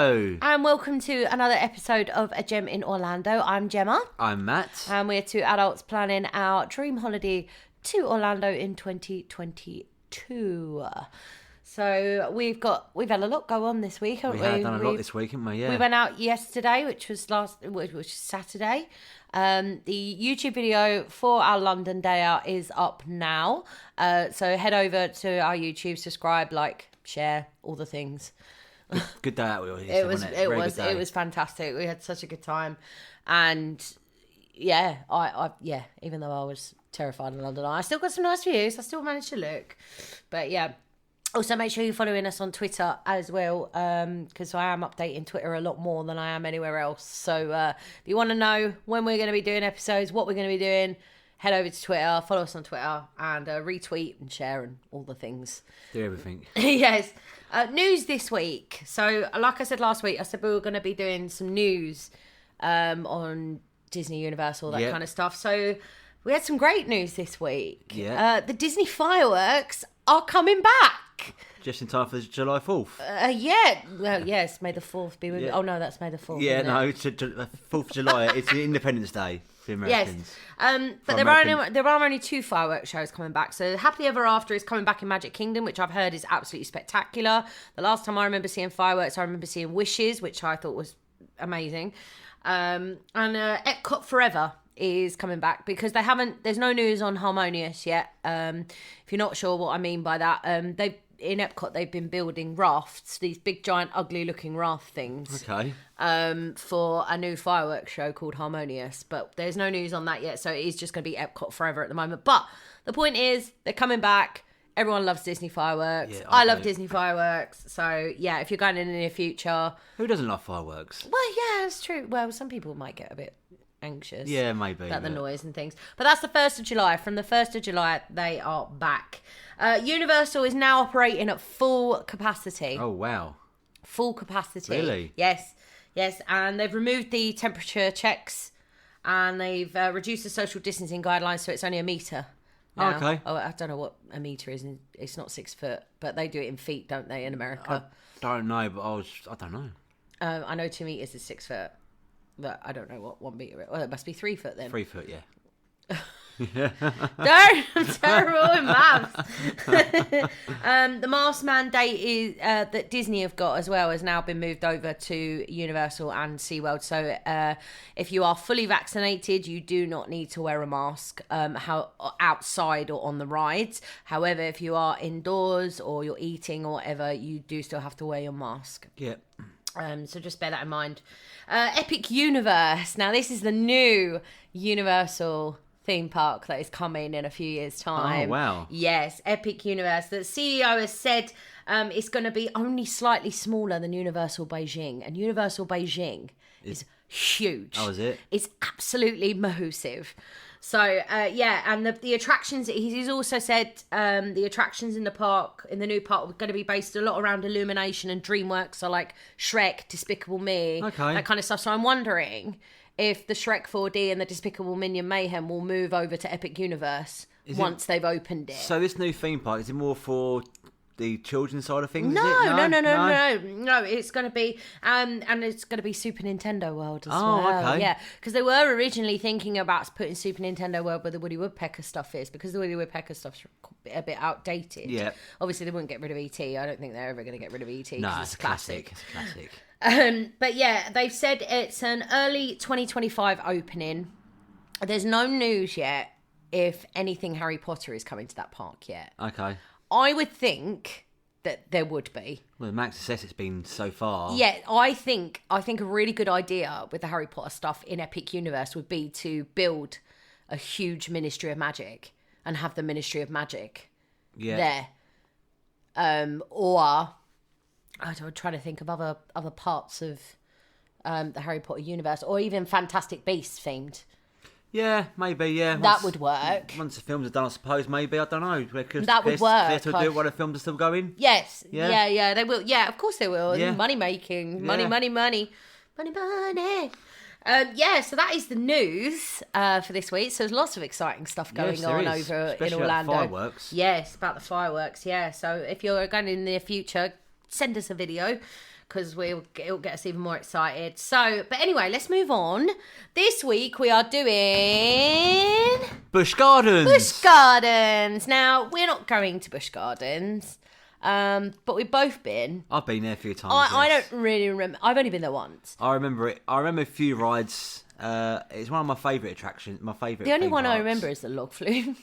Hello. And welcome to another episode of A Gem in Orlando. I'm Gemma. I'm Matt. And we're two adults planning our dream holiday to Orlando in 2022. So we've had a lot go on this week, haven't we? We have done a lot this week, haven't we? Yeah. We went out yesterday, which was Saturday. The YouTube video for our London day out is up now. So head over to our YouTube, subscribe, like, share, all the things. Good day out. It was fantastic. We had such a good time, and yeah, I even though I was terrified in London, I still got some nice views. I still managed to look, but yeah. Also, make sure you're following us on Twitter as well, because I am updating Twitter a lot more than I am anywhere else. So if you want to know when we're going to be doing episodes, what we're going to be doing, head over to Twitter, follow us on Twitter, and retweet and share and all the things. Do everything. Yes. News this week. So, like I said last week, I said we were going to be doing some news on Disney, Universal, that kind of stuff. So, we had some great news this week. Yeah. The Disney fireworks are coming back. Just in time for July 4th. Yeah. Well, yes, May the 4th be with me. Oh, no, that's May the 4th. Yeah, no, it's 4th of July. It's Independence Day for Americans. Yes. But there are only two fireworks shows coming back. So Happily Ever After is coming back in Magic Kingdom, which I've heard is absolutely spectacular. The last time I remember seeing fireworks, I remember seeing Wishes, which I thought was amazing. And Epcot Forever is coming back because there's no news on Harmonious yet. If you're not sure what I mean by that, in Epcot they've been building rafts, these big giant ugly looking raft things. Okay. For a new fireworks show called Harmonious, but there's no news on that yet, so it is just going to be Epcot Forever at the moment. But the point is, they're coming back. Everyone loves Disney fireworks. Yeah, I love Disney fireworks. So, yeah, if you're going in the near future... Who doesn't love fireworks? Well, yeah, it's true. Well, some people might get a bit anxious. Yeah, maybe. About the noise and things. But that's the 1st of July. From the 1st of July, they are back. Universal is now operating at full capacity. Oh, wow. Full capacity. Really? Yes. And they've removed the temperature checks and they've reduced the social distancing guidelines, so it's only a metre. Now. Okay. Oh, I don't know what a metre is. It's not 6 foot, but they do it in feet, don't they, in America? I don't know, but I don't know. I know 2 metres is 6 foot, but I don't know what 1 metre is. Well, it must be 3 foot then. 3 foot, yeah. Don't! I'm terrible in maths. The mask mandate is that Disney have got as well has now been moved over to Universal and SeaWorld. So if you are fully vaccinated, you do not need to wear a mask outside or on the rides. However, if you are indoors or you're eating or whatever, you do still have to wear your mask. Yeah. So just bear that in mind. Epic Universe. Now, this is the new Universal theme park that is coming in a few years' time. Oh, wow. Yes, Epic Universe. The CEO has said it's going to be only slightly smaller than Universal Beijing. And Universal Beijing is huge. Oh, is it? It's absolutely massive. So, and the attractions, he's also said the attractions in the park, in the new park, are going to be based a lot around Illumination and DreamWorks, so like Shrek, Despicable Me, that kind of stuff. So I'm wondering if the Shrek 4D and the Despicable Minion Mayhem will move over to Epic Universe once they've opened it. So this new theme park, is it more for the children's side of things? No. It's going to be, and it's going to be Super Nintendo World as well. Oh, okay. Yeah, because they were originally thinking about putting Super Nintendo World where the Woody Woodpecker stuff is, because the Woody Woodpecker stuff's a bit outdated. Yeah. Obviously, they wouldn't get rid of E.T. I don't think they're ever going to get rid of E.T. No, it's classic. It's classic. But yeah, they've said it's an early 2025 opening. There's no news yet if anything Harry Potter is coming to that park yet. Okay. I would think that there would be. Well, the max success it's been so far. Yeah, I think a really good idea with the Harry Potter stuff in Epic Universe would be to build a huge Ministry of Magic and have the Ministry of Magic there. Or I'm trying to think of other parts of the Harry Potter universe, or even Fantastic Beasts themed. Yeah, maybe, yeah. That would work. Once the films are done, I suppose, maybe, I don't know. That would work. They still do it while the films are still going? Yes. Yeah, they will. Yeah, of course they will. Yeah. Money making. Money. So that is the news for this week. So there's lots of exciting stuff going on over in Orlando. About the fireworks. Yes, about the fireworks, yeah. So if you're going in the near future, send us a video. because it'll get us even more excited. So, but anyway, let's move on. This week we are doing Busch Gardens. Busch Gardens. Now, we're not going to Busch Gardens, but we've both been. I've been there a few times. I don't really remember. I've only been there once. I remember it. I remember a few rides. It's one of my favourite attractions. My favourite. The only theme one I parks. remember is the log flume.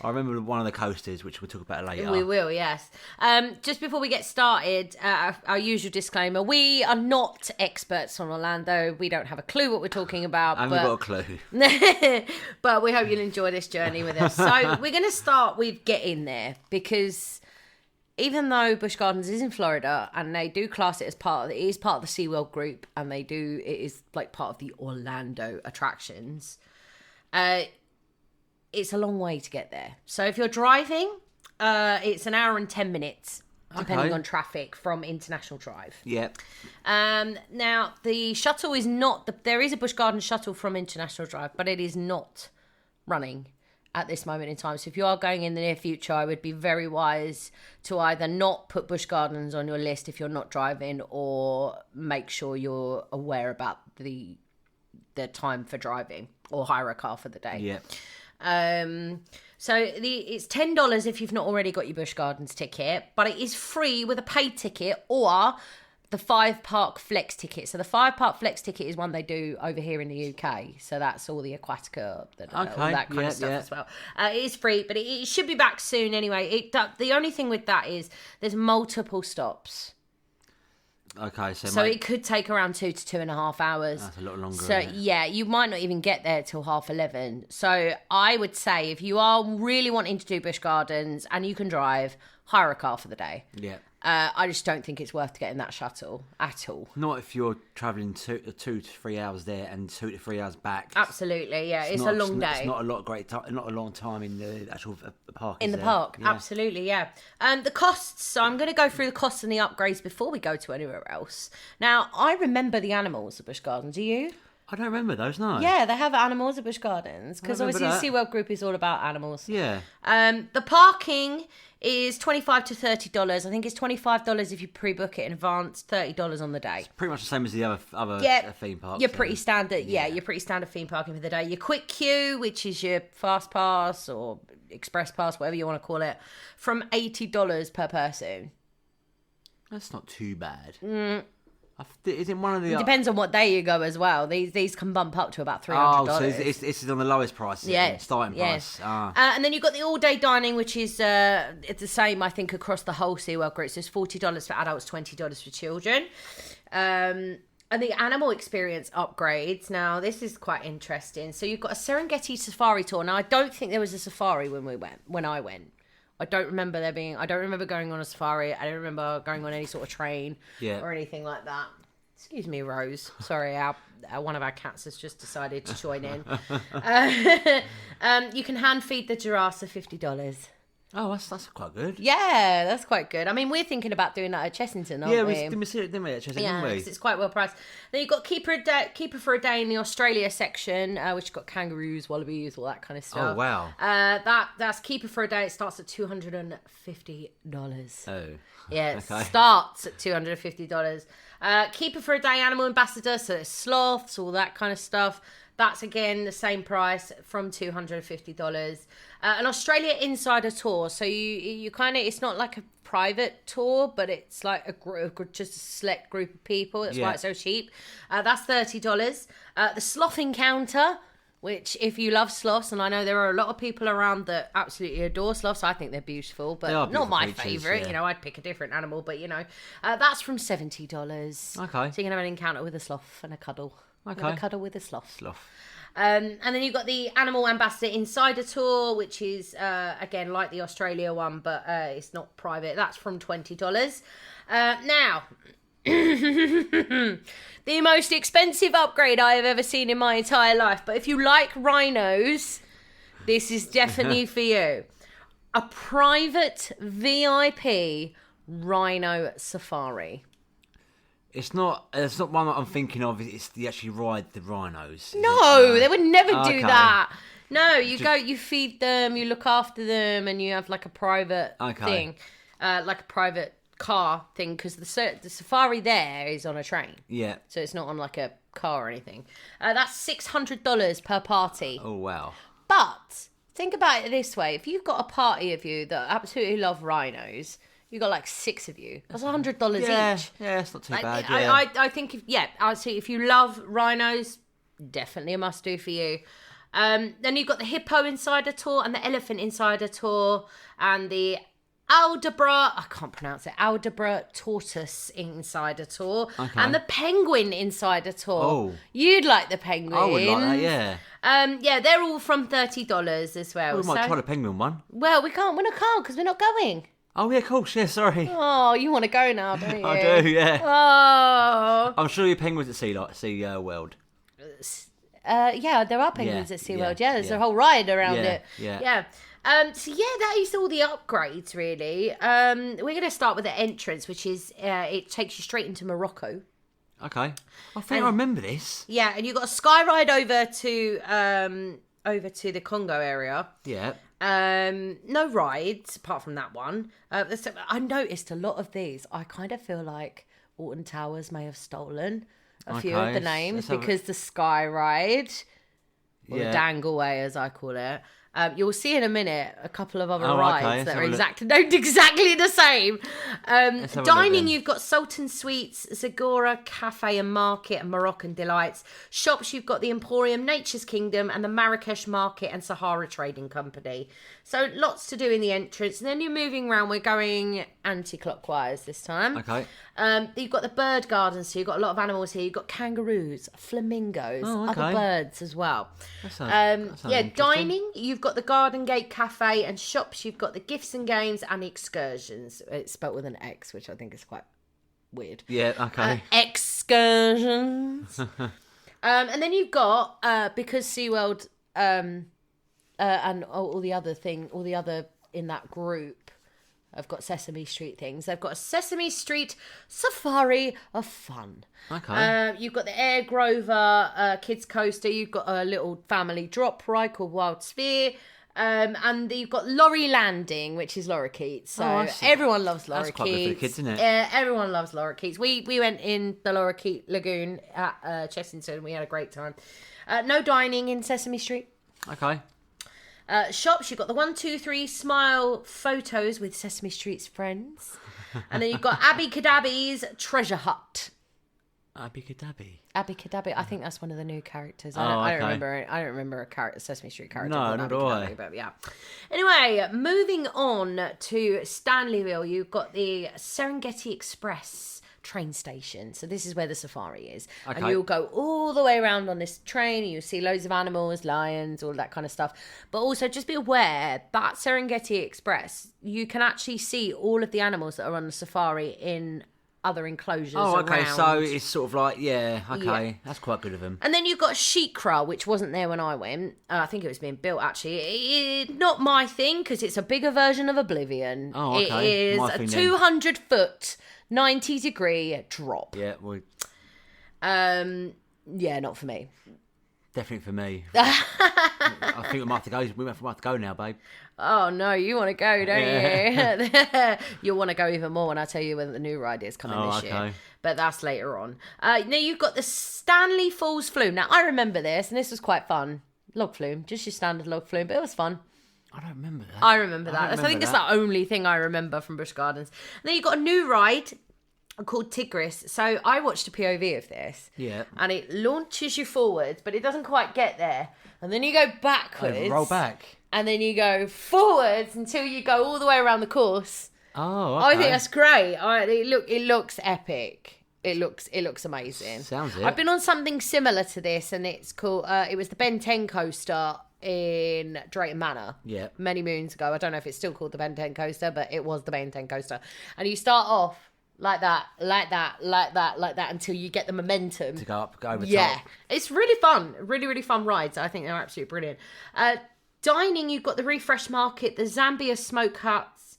I remember one of the coasters, which we'll talk about later. We will, yes. Just before we get started, our usual disclaimer: we are not experts on Orlando. We don't have a clue what we're talking about. I haven't got a clue. But we hope you'll enjoy this journey with us. So we're going to start with getting there, because even though Busch Gardens is in Florida and they do class it as part of it is part of the SeaWorld group, and it is like part of the Orlando attractions. It's a long way to get there. So if you're driving, it's an hour and 10 minutes, depending on traffic, from International Drive. Yeah. Now, the shuttle is not... there is a Busch Gardens shuttle from International Drive, but it is not running at this moment in time. So if you are going in the near future, I would be very wise to either not put Busch Gardens on your list if you're not driving, or make sure you're aware about the time for driving, or hire a car for the day. Yeah. So it's $10 if you've not already got your Busch Gardens ticket, but it is free with a paid ticket or the 5-park flex ticket. So the 5-park flex ticket is one they do over here in the UK. So that's all the Aquatica, all that kind of stuff as well. It is free, but it should be back soon anyway. The only thing with that is there's multiple stops. Okay, so it could take around 2 to 2.5 hours. That's a lot longer. So yeah, you might not even get there till 11:30. So I would say if you are really wanting to do Busch Gardens and you can drive, hire a car for the day. Yeah. I just don't think it's worth getting that shuttle at all. Not if you're travelling 2 to 3 hours there and 2 to 3 hours back. Absolutely, yeah. It's a long day. It's not a lot not a long time in the actual park. In the park, yeah. Absolutely, yeah. The costs. So I'm going to go through the costs and the upgrades before we go to anywhere else. Now, I remember the animals at Busch Gardens. Do you? I don't remember those, no. Yeah, they have animals at Busch Gardens, because obviously the SeaWorld group is all about animals. Yeah. The parking is $25 to $30. I think it's $25 if you pre-book it in advance, $30 on the day. It's pretty much the same as the other theme parks. You're pretty standard. Yeah, you're pretty standard theme parking for the day. Your quick queue, which is your fast pass or express pass, whatever you want to call it, from $80 per person. That's not too bad. Is it one of the... It depends on what day you go as well. These can bump up to about $300. Oh, so this is on the lowest price, starting price. And then you've got the all-day dining, which is it's the same, I think, across the whole SeaWorld group. So it's $40 for adults, $20 for children. And the animal experience upgrades. Now, this is quite interesting. So you've got a Serengeti safari tour. Now, I don't think there was a safari when I went. I don't remember going on a safari. I don't remember going on any sort of train or anything like that. Excuse me, Rose. Sorry, one of our cats has just decided to join in. You can hand feed the giraffes for $50. Oh, that's quite good. Yeah, that's quite good. I mean, we're thinking about doing that at Chessington, aren't we? Yeah, didn't we at Chessington, didn't we? Because it's quite well priced. Then you've got keeper for a day in the Australia section, which has got kangaroos, wallabies, all that kind of stuff. Oh, wow. That's keeper for a day. It starts at $250. Oh. Yeah, it starts at $250. Keeper for a day animal ambassador, so there's sloths, all that kind of stuff. That's again the same price, from $250. An Australia Insider tour. So you kind of, it's not like a private tour, but it's like just a select group of people. That's why it's so cheap. That's $30. The sloth encounter, which if you love sloths, and I know there are a lot of people around that absolutely adore sloths. I think they're beautiful, but not my favourite. Yeah. You know, I'd pick a different animal, but that's from $70. Okay. So you can have an encounter with a sloth and a cuddle. Okay. Have a cuddle with a sloth. And then you've got the Animal Ambassador Insider Tour, which is, again, like the Australia one, but it's not private. That's from $20. Now, the most expensive upgrade I have ever seen in my entire life. But if you like rhinos, this is definitely for you. A private VIP rhino safari. It's not one that I'm thinking of. It's the actually ride the rhinos. No, they would never do that. No, you feed them, you look after them, and you have like a private thing, like a private car thing because the safari there is on a train. Yeah. So it's not on like a car or anything. That's $600 per party. Oh, wow. But think about it this way. If you've got a party of you that absolutely love rhinos, you've got like 6 of you. That's $100 each. Yeah, it's not too bad. Yeah. I think, I'd say if you love rhinos, definitely a must do for you. Then you've got the Hippo Insider Tour and the Elephant Insider Tour and the Aldabra Tortoise Insider Tour and the Penguin Insider Tour. Oh. You'd like the Penguin. I would like that, yeah. They're all from $30 as well. We might try the Penguin one. Well, we can't because we're not going. Oh, yeah, of course, yeah, sorry. Oh, you want to go now, don't you? I do, yeah. Oh. I'm sure your penguins at Sea World. Yeah, there are penguins at SeaWorld. Yeah, there's a whole ride around it. Yeah. That is all the upgrades, really. We're going to start with the entrance, which is, it takes you straight into Morocco. Okay. I think I remember this. Yeah, and you've got a sky ride over to the Congo area. Yeah. No rides, apart from that one. I noticed a lot of these. I kind of feel like Alton Towers may have stolen a few of the names because the sky ride, or the Dangleway as I call it, you'll see in a minute a couple of other rides that are exactly the same. Dining, you've got Sultan Suites, Zagora Cafe and Market and Moroccan Delights. Shops, you've got the Emporium, Nature's Kingdom and the Marrakesh Market and Sahara Trading Company. So lots to do in the entrance. And then you're moving around. We're going anti-clockwise this time. Okay. You've got the bird gardens, so you've got a lot of animals here. You've got kangaroos, flamingos, other birds as well. That sounds dining, you've got the Garden Gate Cafe, and shops, you've got the gifts and games and the excursions. It's spelt with an X, which I think is quite weird. Yeah, okay. Excursions. And then you've got, because SeaWorld and all the other in that group, I've got Sesame Street things. They've got a Sesame Street Safari of Fun. Okay. You've got the Air Grover Kids Coaster. You've got a little family drop ride called Wild Sphere. And you've got Lorry Landing, which is lorikeets. So everyone loves lorikeets. That's quite good for the kids, isn't it? Everyone loves lorikeets. We went in the Lorikeet Lagoon at Chessington. We had a great time. No dining in Sesame Street. Okay. Shops, you've got the 1, 2, 3 smile photos with Sesame Street's friends. And then you've got Abby Cadabby's Treasure Hut. Abby Cadabby. Abby Cadabby. I think that's one of the new characters. I don't remember a Sesame Street character. No, not do I. But yeah. Anyway, moving on to Stanleyville, you've got the Serengeti Express train station. So this is where the safari is. Okay. And you'll go all the way around on this train. You'll see loads of animals, lions, all that kind of stuff. But also just be aware that Serengeti Express, you can actually see all of the animals that are on the safari in other enclosures around. So it's sort of like, that's quite good of them. And then you've got Shikra, which wasn't there when I went. I think it was being built, actually. Not my thing, because it's a bigger version of Oblivion. Oh, okay. It is a 200-foot, 90-degree drop. Yeah, well... yeah, not for me. Definitely for me. I think we might have to go. We might have to go now, babe. Oh no, you want to go, don't you? You'll want to go even more when I tell you when the new ride is coming this year. But that's later on. Now you've got the Stanley Falls Flume. Now I remember this, and this was quite fun. Log flume, just your standard log flume, but it was fun. I don't remember that. I remember that. I think it's the only thing I remember from Busch Gardens. And then you've got a new ride called Tigris. So I watched a POV of this. Yeah. And it launches you forwards, but it doesn't quite get there. And then you go backwards. Roll back. And then you go forwards until you go all the way around the course. Oh, okay. I think that's great. It looks epic. It looks amazing. Sounds it. I've been on something similar to this, and it's called. It was the Ben 10 coaster in Drayton Manor. Yeah. Many moons ago. I don't know if it's still called the Ben 10 coaster, but it was the Ben 10 coaster. And you start off like that, until you get the momentum to go over top. Yeah, it's really fun. Really fun rides. I think they're absolutely brilliant. Dining, you've got the Refresh Market, the Zambia Smokehouse,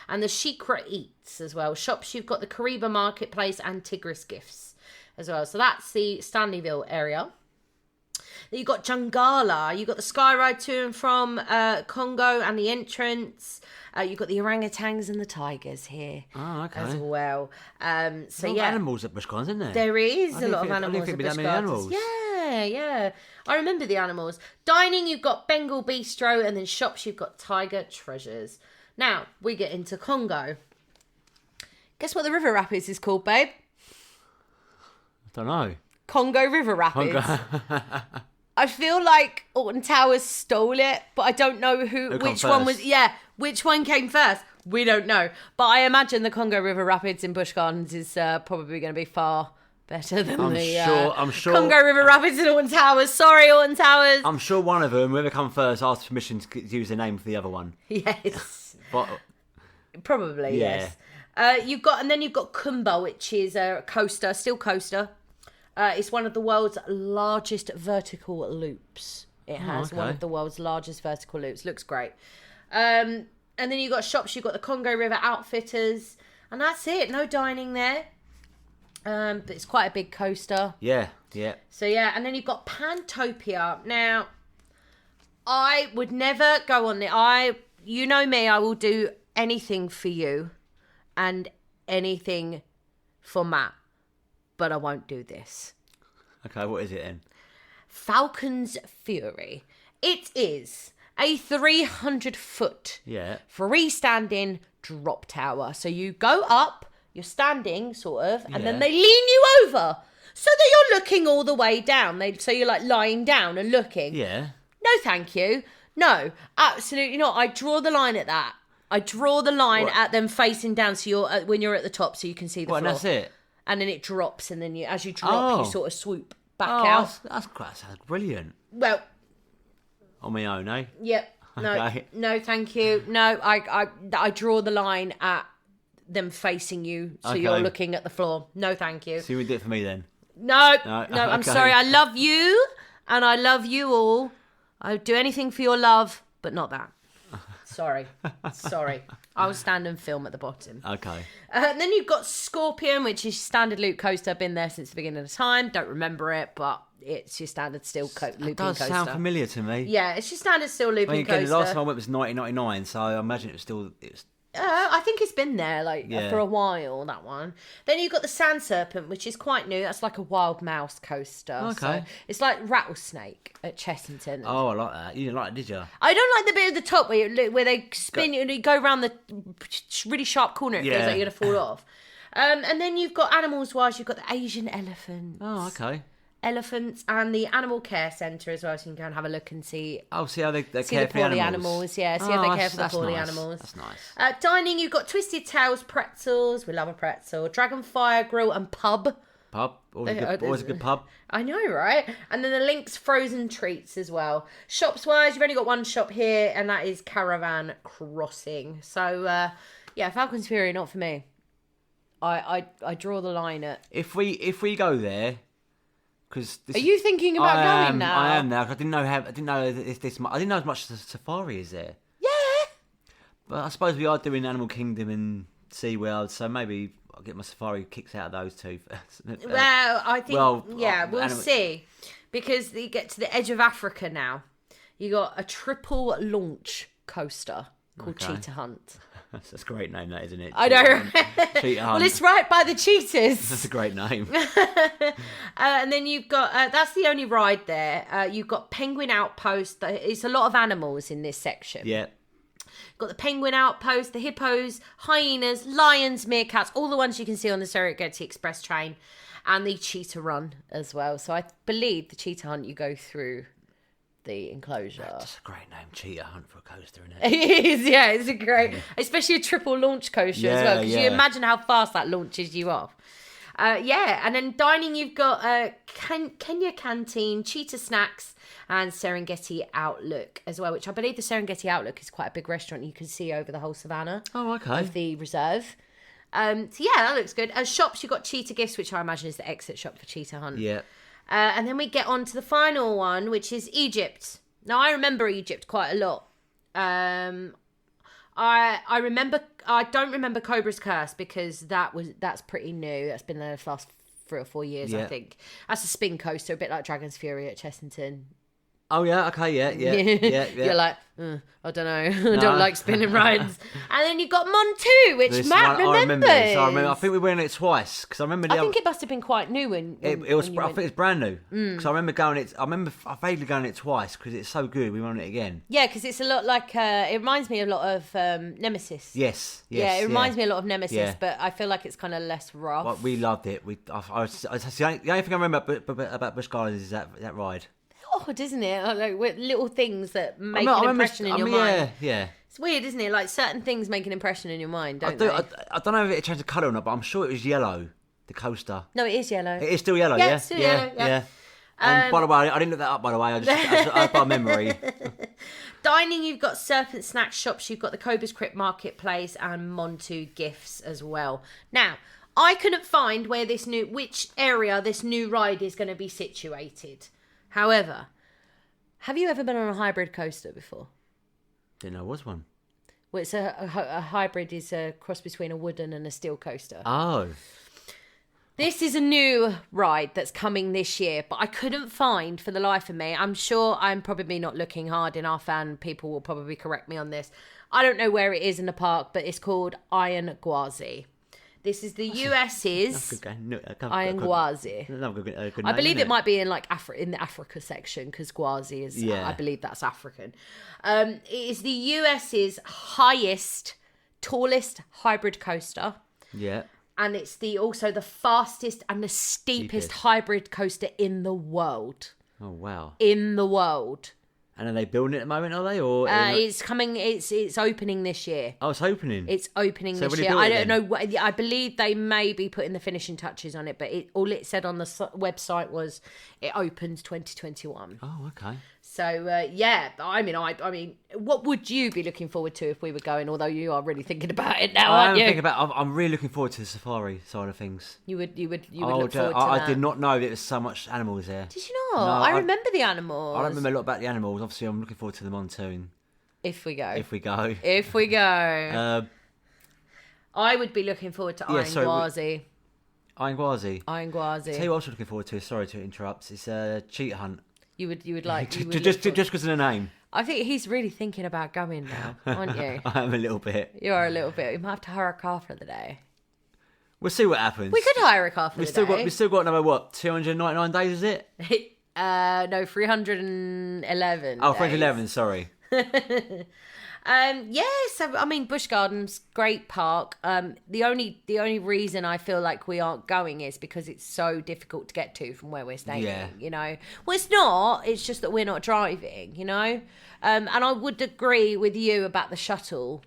and the Shikra Eats as well. Shops, you've got the Kariba Marketplace and Tigris Gifts as well. So that's the Stanleyville area. Then you've got Jungala. You've got the sky ride to and from Congo and the entrance. You've got the orangutans and the tigers here as well. So yeah, animals at Busch Gardens, isn't there? There is a lot of animals at Busch Gardens. Yeah. I remember the animals. Dining, you've got Bengal Bistro, and then shops, you've got Tiger Treasures. Now we get into Congo. Guess what the river rapids is called, babe? I don't know. Congo River Rapids. I feel like Alton Towers stole it, but I don't know which one was. Yeah, which one came first? We don't know. But I imagine the Congo River Rapids in Busch Gardens is probably going to be far better than I'm sure Congo River Rapids in Alton Towers. Sorry, Alton Towers. I'm sure one of them, whoever come first, asked permission to use the name for the other one. Yes. But, probably, yes. You've got Kumba, which is a coaster, steel coaster. It's one of the world's largest vertical loops. It has one of the world's largest vertical loops. Looks great. And then you've got shops. You've got the Congo River Outfitters. And that's it. No dining there. But it's quite a big coaster. Yeah. So, yeah. And then you've got Pantopia. Now, I would never go on it. You know me. I will do anything for you and anything for Matt. But I won't do this. Okay, what is it then? Falcon's Fury. It is a 300-foot freestanding drop tower. So you go up, you're standing sort of, and then they lean you over so that you're looking all the way down. So you're like lying down and looking. Yeah. No, thank you. No, absolutely not. I draw the line at that. I draw the line at them facing down. So you're when you're at the top, so you can see the floor. And that's it. And then it drops, and then as you drop, you sort of swoop back out. That's brilliant. Well, on my own, eh? Yep. No, no, thank you. No, I draw the line at them facing you, so you're looking at the floor. No, thank you. So you would do it for me then? No, I'm sorry. I love you, and I love you all. I would do anything for your love, but not that. Sorry. I will stand and film at the bottom. Okay. And then you've got Scorpion, which is standard loop coaster. Been there since the beginning of time. Don't remember it, but it's your standard steel looping coaster. It does sound familiar to me. Yeah, it's your standard steel looping coaster. The last time I went was 1999, so I imagine it was I think it's been there for a while, that one. Then you've got the Sand Serpent, which is quite new. That's like a wild mouse coaster. Okay. So it's like Rattlesnake at Chessington. Oh, I like that. You didn't like it, did you? I don't like the bit at the top where they spin and you go around the really sharp corner. It feels like you're going to fall off. And then you've got animals-wise, you've got the Asian elephants. Oh, okay. Elephants and the animal care centre as well, so you can go and have a look and see. Oh, see how they care the for the animals. Yeah, see how they care for the poorly animals. That's nice. Dining, you've got Twisted Tails pretzels. We love a pretzel. Dragonfire Grill and Pub. Always a good pub. I know, right? And then the Lynx frozen treats as well. Shops wise, you've only got one shop here, and that is Caravan Crossing. So Falcon's Fury, not for me. I draw the line at. If we go there. Are you thinking about going now? I am now. I didn't know I didn't know as much as safari is there. Yeah. But I suppose we are doing Animal Kingdom and SeaWorld, so maybe I'll get my safari kicks out of those two. Well, I think we'll see, because you get to the edge of Africa now. You got a triple launch coaster called Cheetah Hunt. That's a great name, that, isn't it? I know. Cheetah Hunt. Well, it's right by the cheetahs. That's a great name. And then you've got, that's the only ride there. You've got Penguin Outpost. It's a lot of animals in this section. Yeah. Got the Penguin Outpost, the hippos, hyenas, lions, meerkats, all the ones you can see on the Serengeti Express train, and the Cheetah Run as well. So I believe the Cheetah Hunt, you go through the enclosure. That's a great name, Cheetah Hunt, for a coaster, isn't it? It is, yeah. It's a great, especially a triple launch coaster as well, because you imagine how fast that launches you off. And then dining, you've got Kenya Canteen, Cheetah Snacks, and Serengeti Outlook as well, which I believe the Serengeti Outlook is quite a big restaurant you can see over the whole savannah of the reserve. That looks good. As shops, you've got Cheetah Gifts, which I imagine is the exit shop for Cheetah Hunt. Yeah. And then we get on to the final one, which is Egypt. Now, I remember Egypt quite a lot. I don't remember Cobra's Curse, because that's pretty new. That's been there the last 3 or 4 years, I think. That's a spin coaster, a bit like Dragon's Fury at Chessington. Oh, yeah, okay, yeah. You're like, I don't know, I don't like spinning rides. And then you've got Montu, which Matt remembers. I think we went on it twice, because I remember... I think it must have been quite new when it was. I think it's brand new, because I remember I vaguely going on it twice, because it's so good, we went on it again. Yeah, because it's a lot like, it reminds me a lot of Nemesis. Yes. Yeah, it reminds me a lot of Nemesis, but I feel like it's kind of less rough. Well, we loved it. The only thing I remember about Busch Gardens is that ride. Odd, isn't it? Like with little things that make an impression in your mind. Yeah. It's weird, isn't it? Like certain things make an impression in your mind, don't they? I don't know if it changed the colour or not, but I'm sure it was yellow, the coaster. No, it is yellow. It is still yellow, yeah? It's still yellow, yeah. And by the way, I didn't look that up, by the way. I by memory. Dining, you've got Serpent Snack Shops, you've got the Cobra's Crypt Marketplace, and Montu Gifts as well. Now, I couldn't find which area this new ride is going to be situated. However, have you ever been on a hybrid coaster before? Didn't know there was one. Well, it's a hybrid is a cross between a wooden and a steel coaster. Oh. This is a new ride that's coming this year, but I couldn't find for the life of me. I'm sure I'm probably not looking hard enough, and people will probably correct me on this. I don't know where it is in the park, but it's called Iron Gwazi. This is the US's Iron Gwazi. I believe it might be in like in the Africa section, because Gwazi is, I believe that's African. It is the US's tallest hybrid coaster. Yeah. And it's also the fastest and the steepest hybrid coaster in the world. Oh, wow. In the world. And are they building it at the moment, are they? Or it's coming. It's opening this year. Oh, it's opening. It's opening this year. I don't know. I believe they may be putting the finishing touches on it, but all it said on the website was it opens 2021. Oh, okay. So yeah, I mean, what would you be looking forward to if we were going? Although you are really thinking about it now, aren't you? I'm really looking forward to the safari side of things. You would look forward to that. I did not know there was so much animals there. Did you not? No, I remember the animals. I don't remember a lot about the animals. Obviously, I'm looking forward to them on too. If we go. I would be looking forward to Iron Gwazi. Iron Gwazi. Iron Gwazi. Tell you what I'm looking forward to. Sorry to interrupt. It's a cheetah hunt. You would like just because of the name. I think he's really thinking about going now, aren't you? I am a little bit. You are a little bit. We might have to hire a car for the day. We'll see what happens. We could hire a car for the day. We've still got another 299 days, is it? No, 311. Oh, 311. Sorry. So I mean, Busch Gardens, great park. The only reason I feel like we aren't going is because it's so difficult to get to from where we're staying. Yeah. You know, well, it's not. It's just that we're not driving. You know, and I would agree with you about the shuttle.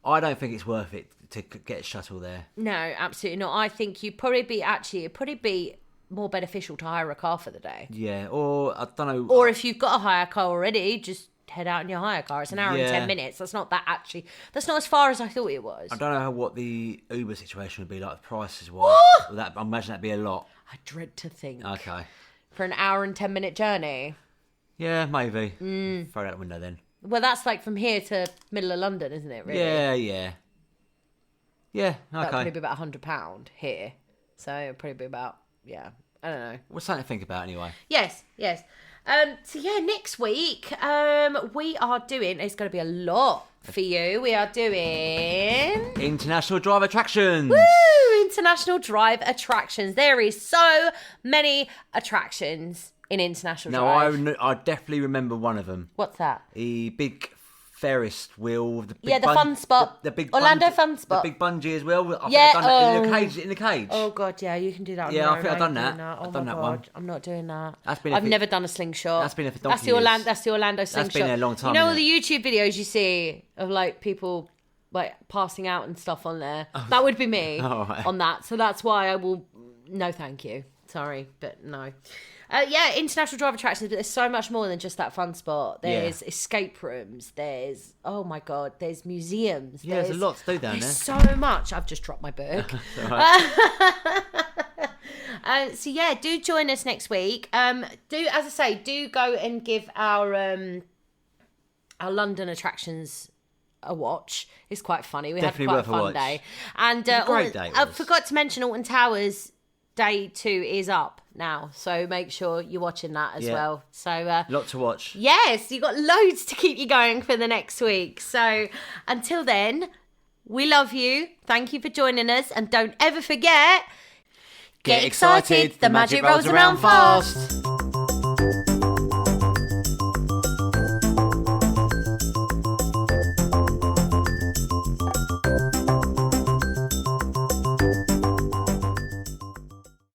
I don't think it's worth it to get a shuttle there. No, absolutely not. I think it'd probably be more beneficial to hire a car for the day. Yeah, or I don't know. Or if you've got a hire car already, just head out in your hire car. It's an hour and 10 minutes. That's not as far as I thought it was. I don't know what the Uber situation would be like, the prices wise. I imagine that'd be a lot. I dread to think. Okay. For an hour and 10 minute journey. Yeah, maybe. Throw it out the window then. Well, that's like from here to middle of London, isn't it, really? Yeah. Yeah, okay. That'd probably be about £100 here. So it'd probably be about, I don't know. Well, something to think about anyway. Yes. So yeah, next week we are doing. It's going to be a lot for you. We are doing International Drive Attractions. Woo! International Drive Attractions. There is so many attractions in International Drive. No, I definitely remember one of them. What's that? The big Ferris wheel. The fun spot. The big Orlando fun spot. The big bungee as well. I've Yeah, done that in the cage. Oh god, yeah, you can do that. Yeah, I think I've done that. Oh I've done that one. I'm not doing that. I've never done a slingshot. That's been there for That's the Orlando slingshot. That's been there a long time. You know all the YouTube videos you see of like people like passing out and stuff on there. That would be me on that. So that's why I will. No, thank you. Sorry, but no. International Drive Attractions, but there's so much more than just that fun spot. There's escape rooms. There's, oh my God, there's museums. Yeah, there's a lot to do down there. There's so much. I've just dropped my book. So yeah, do join us next week. Do go and give our London attractions a watch. It's quite funny. We Definitely had quite a fun day. And great day. I forgot to mention Alton Towers day 2 is up now, so make sure you're watching that as well. So lot to watch. Yes, you've got loads to keep you going for the next week. So until then, we love you. Thank you for joining us, and don't ever forget, get excited, the magic rolls around fast.